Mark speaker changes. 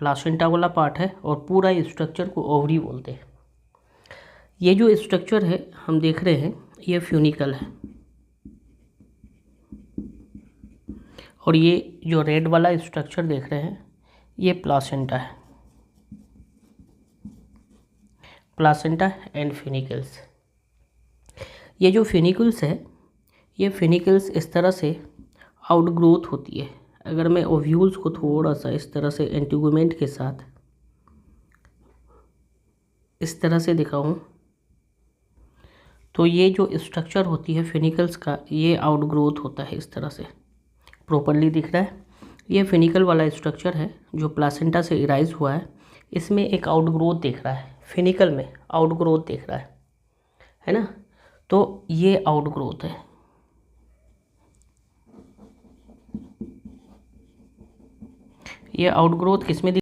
Speaker 1: Placenta वाला part है और पूरा स्ट्रक्चर को ओवरी बोलते हैं। ये जो स्ट्रक्चर है हम देख रहे हैं ये फ्यूनिकल है, और ये जो रेड वाला स्ट्रक्चर देख रहे हैं ये प्लासेंटा है। Placenta and फ्यूनिकल्स। ये जो फ्यूनिकल्स है ये फ्यूनिकल्स इस तरह से आउटग्रोथ होती है। अगर मैं ओव्यूल्स को थोड़ा सा इस तरह से एंटीगुमेंट के साथ इस तरह से दिखाऊं तो ये जो स्ट्रक्चर होती है फ्यूनिकल्स का ये आउटग्रोथ होता है। इस तरह से प्रॉपरली दिख रहा है। ये फ्यूनिकल वाला स्ट्रक्चर है जो प्लासेंटा से इराइज हुआ है। इसमें एक आउटग्रोथ दिख रहा है, फ्यूनिकल में आउटग्रोथ दिख रहा है ना। तो ये आउटग्रोथ है। ये आउटग्रोथ किसमें